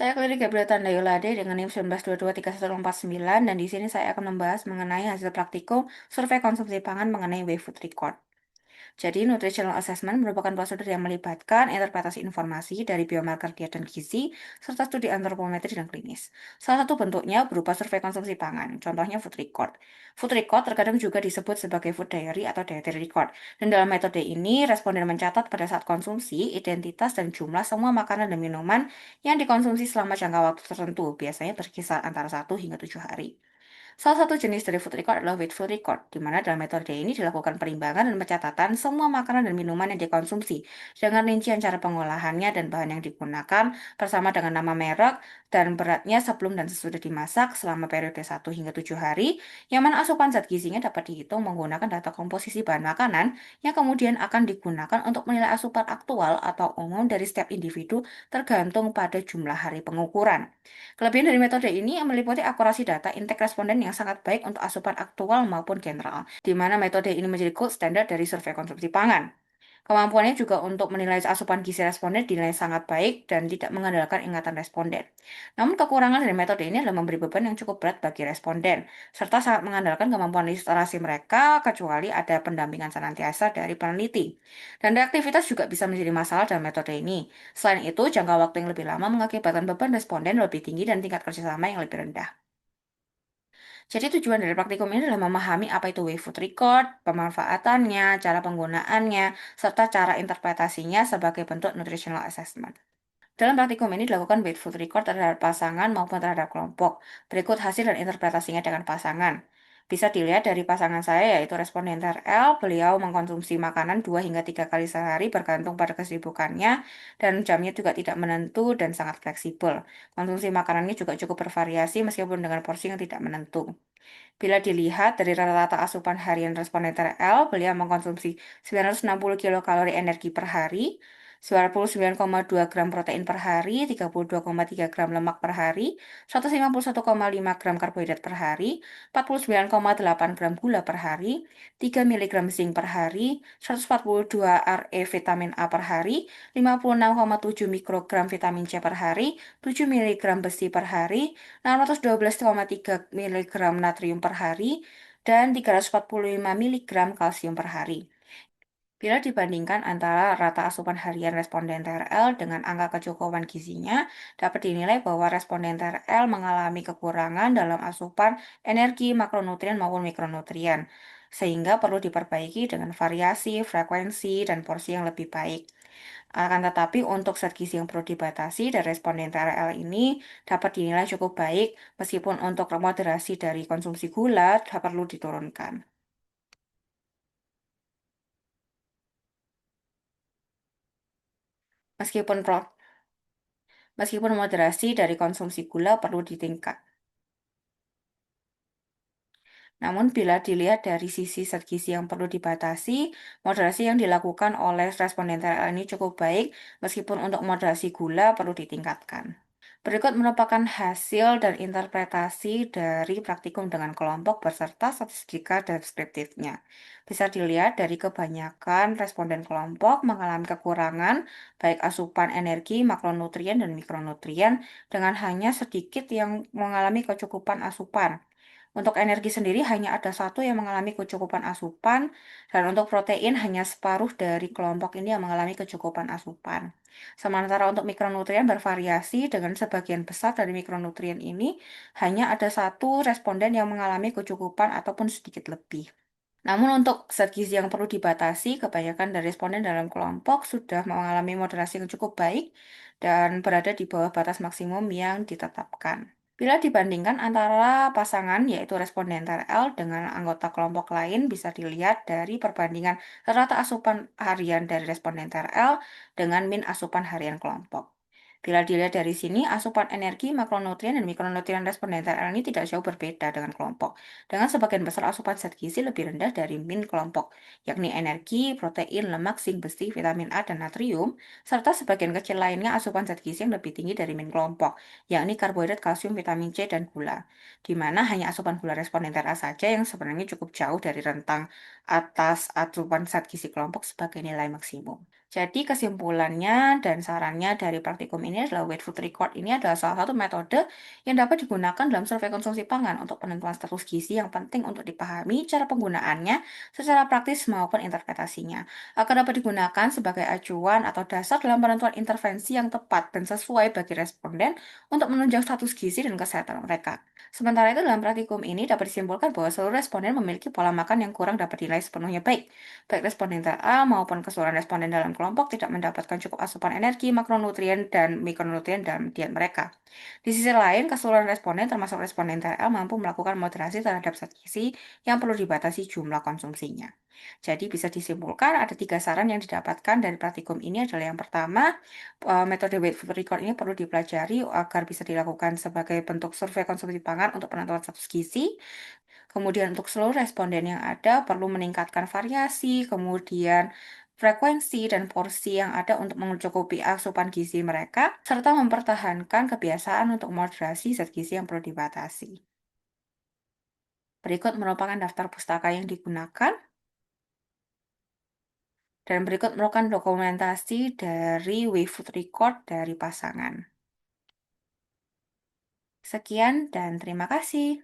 Saya Kelly Gabriel Tandayolade dengan NIM 19223149 dan di sini saya akan membahas mengenai hasil praktikum survei konsumsi pangan mengenai WFood Record. Jadi, nutritional assessment merupakan prosedur yang melibatkan interpretasi informasi dari biomarker diet dan gizi, serta studi antropometri dan klinis. Salah satu bentuknya berupa survei konsumsi pangan, contohnya food record. Food record terkadang juga disebut sebagai food diary atau dietary record. Dan dalam metode ini, responden mencatat pada saat konsumsi, identitas dan jumlah semua makanan dan minuman yang dikonsumsi selama jangka waktu tertentu, biasanya berkisar antara 1 hingga 7 hari. Salah satu jenis dari food record adalah weight food record, di mana dalam metode ini dilakukan perimbangan dan pencatatan semua makanan dan minuman yang dikonsumsi, dengan rincian cara pengolahannya dan bahan yang digunakan, bersama dengan nama merek dan beratnya sebelum dan sesudah dimasak selama periode 1 hingga 7 hari, yang mana asupan zat gizinya dapat dihitung menggunakan data komposisi bahan makanan, yang kemudian akan digunakan untuk menilai asupan aktual atau umum dari setiap individu tergantung pada jumlah hari pengukuran. Kelebihan dari metode ini meliputi akurasi data intake responden yang sangat baik untuk asupan aktual maupun general, di mana metode ini menjadi gold standard dari survei konsumsi pangan. Kemampuannya juga untuk menilai asupan gizi responden dinilai sangat baik dan tidak mengandalkan ingatan responden. Namun kekurangan dari metode ini adalah memberi beban yang cukup berat bagi responden, serta sangat mengandalkan kemampuan literasi mereka kecuali ada pendampingan senantiasa dari peneliti. Dan reaktivitas juga bisa menjadi masalah dalam metode ini. Selain itu, jangka waktu yang lebih lama mengakibatkan beban responden lebih tinggi dan tingkat kerjasama yang lebih rendah. Jadi tujuan dari praktikum ini adalah memahami apa itu wave food record, pemanfaatannya, cara penggunaannya, serta cara interpretasinya sebagai bentuk nutritional assessment. Dalam praktikum ini dilakukan weight food record terhadap pasangan maupun terhadap kelompok. Berikut hasil dan interpretasinya dengan pasangan. Bisa dilihat dari pasangan saya yaitu responden L, beliau mengkonsumsi makanan 2 hingga 3 kali sehari bergantung pada kesibukannya dan jamnya juga tidak menentu dan sangat fleksibel. Konsumsi makanannya juga cukup bervariasi meskipun dengan porsi yang tidak menentu. Bila dilihat dari rata-rata asupan harian responden L, beliau mengkonsumsi 960 kilokalori energi per hari, 99,2 gram protein per hari, 32,3 gram lemak per hari, 151,5 gram karbohidrat per hari, 49,8 gram gula per hari, 3 miligram zinc per hari, 142 Re vitamin A per hari, 56,7 mikrogram vitamin C per hari, 7 miligram besi per hari, 612,3 miligram natrium per hari, dan 345 miligram kalsium per hari. Bila dibandingkan antara rata asupan harian responden TRL dengan angka kecukupan gizinya, dapat dinilai bahwa responden TRL mengalami kekurangan dalam asupan energi makronutrien maupun mikronutrien, sehingga perlu diperbaiki dengan variasi, frekuensi, dan porsi yang lebih baik. Akan tetapi untuk zat gizi yang perlu dibatasi dari responden TRL ini dapat dinilai cukup baik, meskipun untuk moderasi dari konsumsi gula perlu diturunkan. Meskipun Meskipun moderasi dari konsumsi gula perlu ditingkat. Namun bila dilihat dari sisi zat gizi yang perlu dibatasi, moderasi yang dilakukan oleh responden TRL ini cukup baik, meskipun untuk moderasi gula perlu ditingkatkan. Berikut merupakan hasil dan interpretasi dari praktikum dengan kelompok beserta statistika deskriptifnya. Bisa dilihat dari kebanyakan responden kelompok mengalami kekurangan baik asupan energi, makronutrien, dan mikronutrien dengan hanya sedikit yang mengalami kecukupan asupan. Untuk energi sendiri hanya ada satu yang mengalami kecukupan asupan, dan untuk protein hanya separuh dari kelompok ini yang mengalami kecukupan asupan. Sementara untuk mikronutrien bervariasi dengan sebagian besar dari mikronutrien ini hanya ada satu responden yang mengalami kecukupan ataupun sedikit lebih. Namun untuk zat gizi yang perlu dibatasi, kebanyakan dari responden dalam kelompok sudah mengalami moderasi yang cukup baik dan berada di bawah batas maksimum yang ditetapkan. Bila dibandingkan antara pasangan, yaitu responden TRL dengan anggota kelompok lain, bisa dilihat dari perbandingan rata asupan harian dari responden TRL dengan min asupan harian kelompok. Bila dilihat dari sini, asupan energi, makronutrien, dan mikronutrien responden TRL ini tidak jauh berbeda dengan kelompok, dengan sebagian besar asupan zat gizi lebih rendah dari min kelompok, yakni energi, protein, lemak, zinc, besi, vitamin A, dan natrium, serta sebagian kecil lainnya asupan zat gizi yang lebih tinggi dari min kelompok, yakni karbohidrat, kalsium, vitamin C, dan gula, di mana hanya asupan gula responden TRL saja yang sebenarnya cukup jauh dari rentang atas asupan zat gizi kelompok sebagai nilai maksimum. Jadi kesimpulannya dan sarannya dari praktikum ini adalah weight food record ini adalah salah satu metode yang dapat digunakan dalam survei konsumsi pangan untuk penentuan status gizi yang penting untuk dipahami cara penggunaannya secara praktis maupun interpretasinya, agar dapat digunakan sebagai acuan atau dasar dalam penentuan intervensi yang tepat dan sesuai bagi responden untuk menunjang status gizi dan kesehatan mereka. Sementara itu dalam praktikum ini dapat disimpulkan bahwa seluruh responden memiliki pola makan yang kurang dapat dinilai sepenuhnya baik. Baik responden TA maupun keseluruhan responden dalam kelompok tidak mendapatkan cukup asupan energi, makronutrien, dan mikronutrien dalam diet mereka. Di sisi lain, keseluruhan responden termasuk responden TA mampu melakukan moderasi terhadap zat gizi yang perlu dibatasi jumlah konsumsinya. Jadi bisa disimpulkan ada 3 saran yang didapatkan dari praktikum ini adalah yang pertama, metode weight food record ini perlu dipelajari agar bisa dilakukan sebagai bentuk survei konsumsi pangan untuk penentuan status gizi. Kemudian untuk seluruh responden yang ada perlu meningkatkan variasi, kemudian frekuensi dan porsi yang ada untuk mencukupi asupan gizi mereka, serta mempertahankan kebiasaan untuk moderasi zat gizi yang perlu dibatasi. Berikut merupakan daftar pustaka yang digunakan, dan berikut merupakan dokumentasi dari WeFood Record dari pasangan. Sekian dan terima kasih.